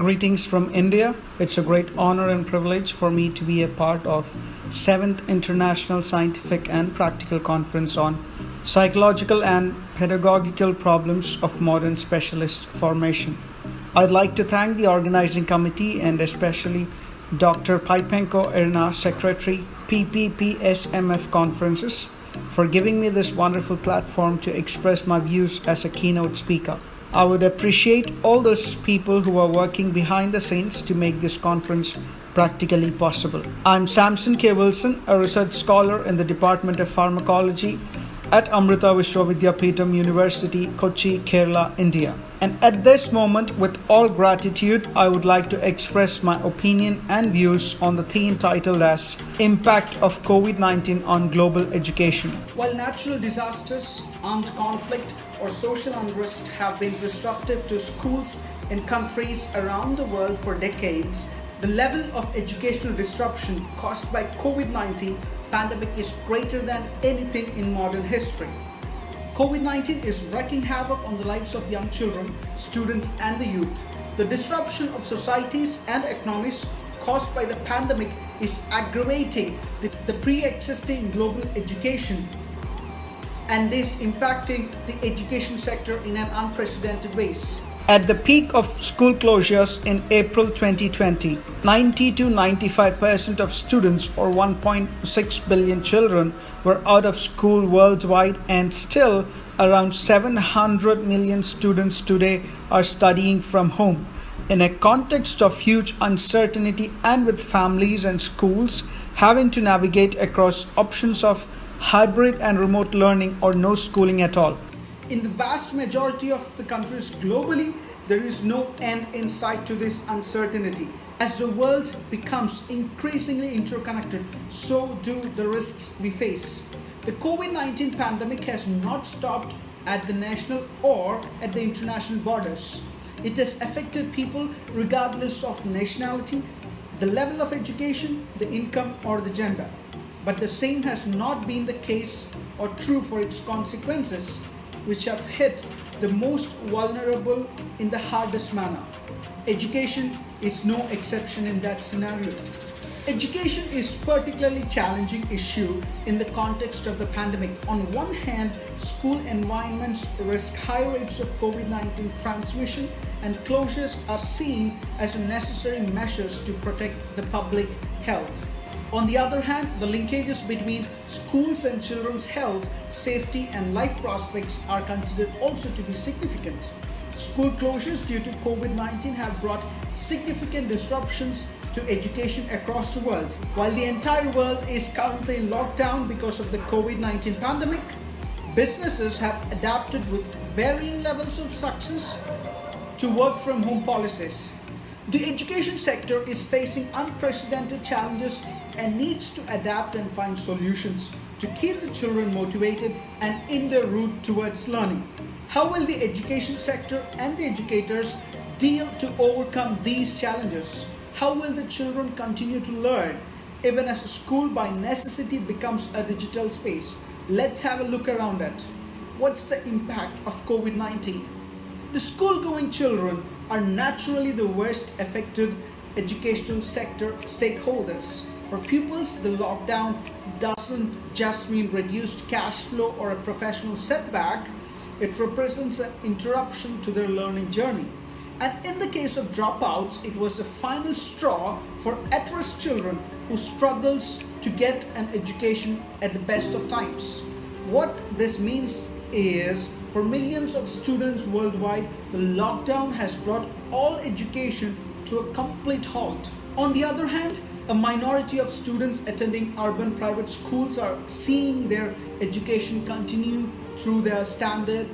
Greetings from India. It's a great honor and privilege for me to be a part of 7th International Scientific and Practical Conference on Psychological and Pedagogical Problems of Modern Specialist Formation. I'd like to thank the organizing committee and especially Dr. Pipenko Irna, Secretary, PPPSMF Conferences, for giving me this wonderful platform to express my views as a keynote speaker. I would appreciate all those people who are working behind the scenes to make this conference practically possible. I'm Samson K. Wilson, a research scholar in the Department of Pharmacology at AMRITA VIDYAPEETHAM University, Kochi, Kerala, India. And at this moment, with all gratitude, I would like to express my opinion and views on the theme titled as Impact of COVID-19 on Global Education. While natural disasters, armed conflict, or social unrest have been disruptive to schools in countries around the world for decades, the level of educational disruption caused by COVID-19 pandemic is greater than anything in modern history. COVID-19 is wreaking havoc on the lives of young children, students, and the youth. The disruption of societies and economies caused by the pandemic is aggravating the pre-existing global education and is impacting the education sector in an unprecedented ways. At the peak of school closures in April 2020, 90 to 95% of students, or 1.6 billion children, were out of school worldwide, and still around 700 million students today are studying from home. In a context of huge uncertainty and with families and schools having to navigate across options of hybrid and remote learning or no schooling at all. In the vast majority of the countries globally, there is no end in sight to this uncertainty. As the world becomes increasingly interconnected, so do the risks we face. The COVID-19 pandemic has not stopped at the national or at the international borders. It has affected people regardless of nationality, the level of education, the income, or the gender. But the same has not been the case or true for its consequences, which have hit the most vulnerable in the hardest manner. Education is no exception in that scenario. Education is a particularly challenging issue in the context of the pandemic. On one hand, school environments risk high rates of COVID-19 transmission, and closures are seen as necessary measures to protect the public health. On the other hand, the linkages between schools and children's health, safety, and life prospects are considered also to be significant. School closures due to COVID-19 have brought significant disruptions to education across the world. While the entire world is currently in lockdown because of the COVID-19 pandemic, businesses have adapted with varying levels of success to work from home policies. The education sector is facing unprecedented challenges and needs to adapt and find solutions to keep the children motivated and in their route towards learning. How will the education sector and the educators deal to overcome these challenges? How will the children continue to learn even as school by necessity becomes a digital space? Let's have a look around at what's the impact of COVID-19. The school-going children are naturally the worst affected educational sector stakeholders. For pupils, the lockdown doesn't just mean reduced cash flow or a professional setback, it represents an interruption to their learning journey. And in the case of dropouts, it was the final straw for at-risk children who struggles to get an education at the best of times. What this means is, for millions of students worldwide, the lockdown has brought all education to a complete halt. On the other hand, a minority of students attending urban private schools are seeing their education continue through their standard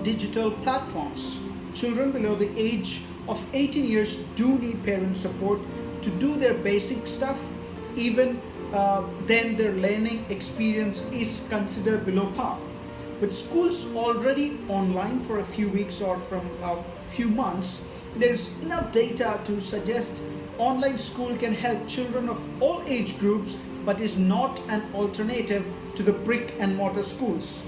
digital platforms. Children below the age of 18 years do need parent support to do their basic stuff. Even then, their learning experience is considered below par. With schools already online for a few weeks or from a few months, there's enough data to suggest online school can help children of all age groups, but is not an alternative to the brick and mortar schools.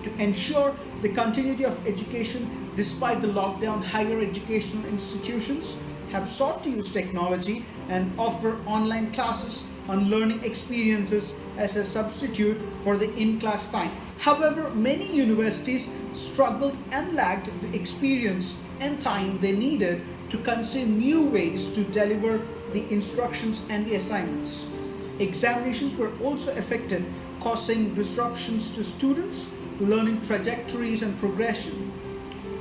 To ensure the continuity of education despite the lockdown, higher educational institutions have sought to use technology and offer online classes on learning experiences as a substitute for the in-class time. However, many universities struggled and lacked the experience and time they needed to consider new ways to deliver the instructions and the assignments. Examinations were also affected, causing disruptions to students' learning trajectories and progression.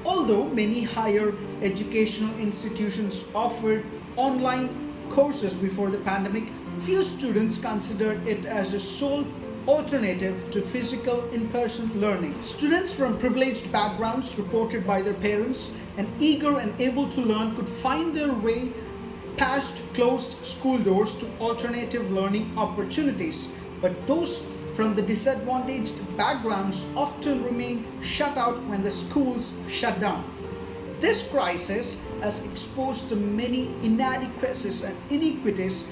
Although many higher educational institutions offered online courses before the pandemic, few students considered it as a sole alternative to physical in-person learning. Students from privileged backgrounds, reported by their parents, and eager and able to learn could find their way past closed school doors to alternative learning opportunities. But those from the disadvantaged backgrounds often remain shut out when the schools shut down. This crisis has exposed the many inadequacies and inequities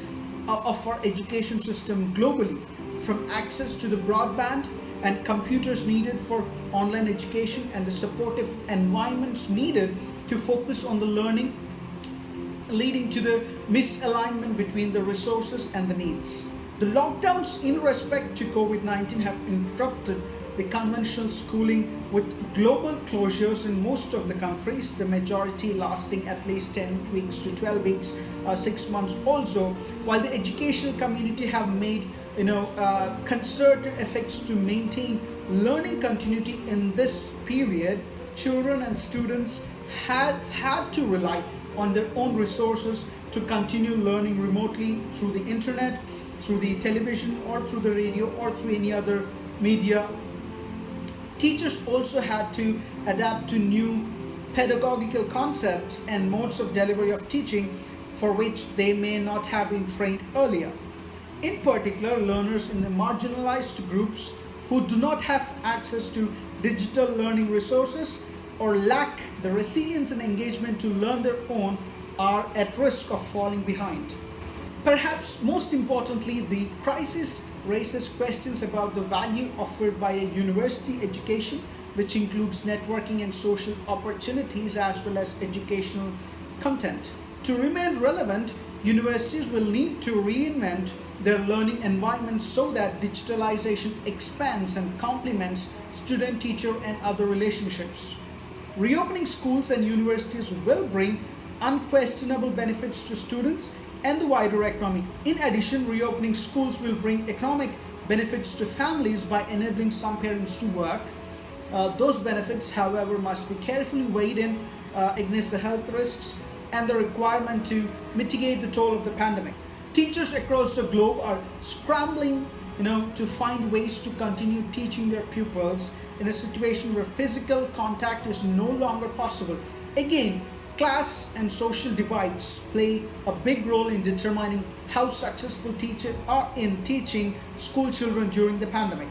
of our education system globally, from access to the broadband and computers needed for online education and the supportive environments needed to focus on the learning, leading to the misalignment between the resources and the needs. The lockdowns in respect to COVID-19 have interrupted the conventional schooling with global closures in most of the countries, the majority lasting at least 10 weeks to 12 weeks, 6 months also, while the educational community have made concerted efforts to maintain learning continuity in this period. Children and students have had to rely on their own resources to continue learning remotely through the internet, through the television, or through the radio, or through any other media. Teachers also had to adapt to new pedagogical concepts and modes of delivery of teaching for which they may not have been trained earlier. In particular, learners in the marginalized groups who do not have access to digital learning resources or lack the resilience and engagement to learn their own are at risk of falling behind. Perhaps most importantly, the crisis raises questions about the value offered by a university education, which includes networking and social opportunities as well as educational content. To remain relevant, universities will need to reinvent their learning environments so that digitalization expands and complements student, teacher, and other relationships. Reopening schools and universities will bring unquestionable benefits to students and the wider economy. In addition, reopening schools will bring economic benefits to families by enabling some parents to work. Those benefits, however, must be carefully weighed in against the health risks and the requirement to mitigate the toll of the pandemic. Teachers across the globe are scrambling, to find ways to continue teaching their pupils in a situation where physical contact is no longer possible. Again, class and social divides play a big role in determining how successful teachers are in teaching school children during the pandemic.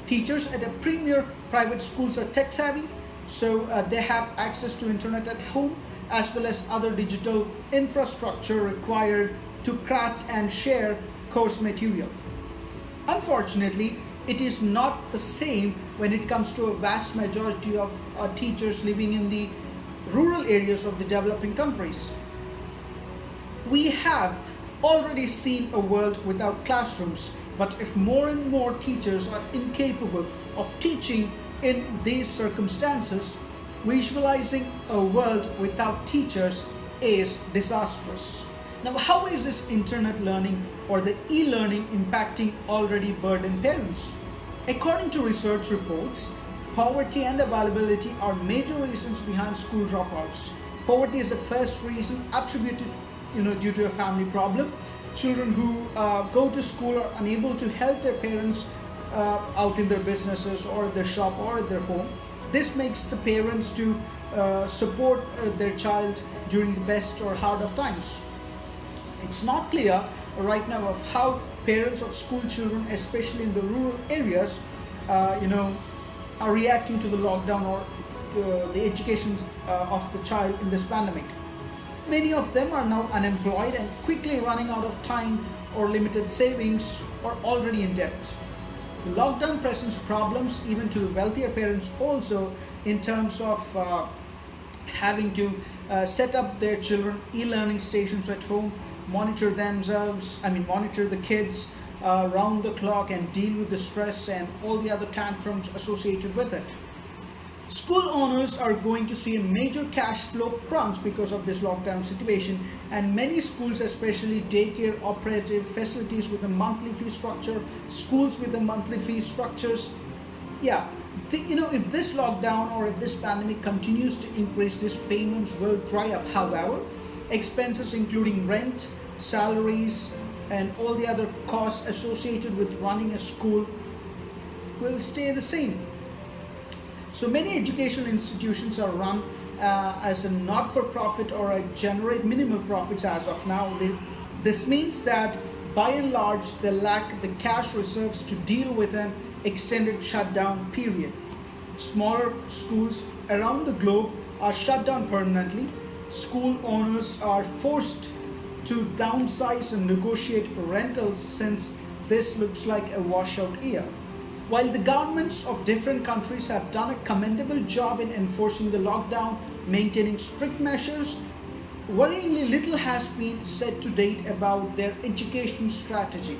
Teachers at a premier private schools are tech savvy, so they have access to internet at home as well as other digital infrastructure required to craft and share course material. Unfortunately, it is not the same when it comes to a vast majority of teachers living in the rural areas of the developing countries. We have already seen a world without classrooms, but if more and more teachers are incapable of teaching in these circumstances, visualizing a world without teachers is disastrous. Now, how is this internet learning or the e-learning impacting already burdened parents? According to research reports, poverty and availability are major reasons behind school dropouts. Poverty is the first reason attributed, due to a family problem. Children who go to school are unable to help their parents out in their businesses or their shop or at their home. This makes the parents to support their child during the best or hard of times. It's not clear right now of how parents of school children, especially in the rural areas, are reacting to the lockdown or to the education of the child in this pandemic. Many of them are now unemployed and quickly running out of time or limited savings or already in debt. The lockdown presents problems even to the wealthier parents also, in terms of having to set up their children e-learning stations at home, monitor monitor the kids round the clock, and deal with the stress and all the other tantrums associated with it. School owners are going to see a major cash flow crunch because of this lockdown situation, and many schools, especially daycare operative facilities with a monthly fee structure, schools with the monthly fee structures, if this lockdown or if this pandemic continues to increase, these payments will dry up. However, expenses including rent, salaries, and all the other costs associated with running a school will stay the same. So many educational institutions are run as a not-for-profit or generate minimal profits as of now. This means that by and large they lack the cash reserves to deal with an extended shutdown period. Smaller schools around the globe are shut down permanently. School owners are forced to downsize and negotiate rentals, since this looks like a washout year. While the governments of different countries have done a commendable job in enforcing the lockdown, maintaining strict measures, worryingly little has been said to date about their education strategy,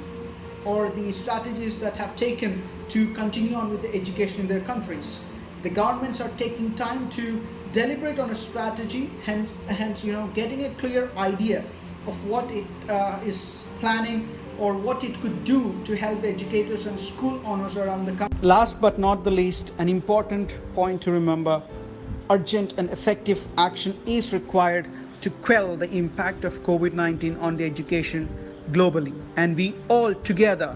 or the strategies that have taken to continue on with the education in their countries. The governments are taking time to deliberate on a strategy, hence getting a clear idea of what it is planning or what it could do to help educators and school owners around the country. Last but not the least, an important point to remember: urgent and effective action is required to quell the impact of COVID-19 on the education globally. And we all together,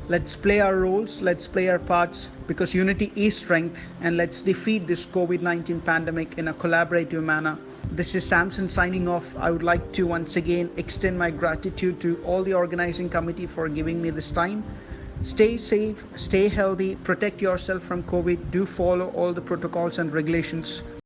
let's play our roles, let's play our parts, because unity is strength, and let's defeat this COVID-19 pandemic in a collaborative manner. This is Samson signing off. I would like to once again extend my gratitude to all the organizing committee for giving me this time. Stay safe, stay healthy, protect yourself from COVID. Do follow all the protocols and regulations.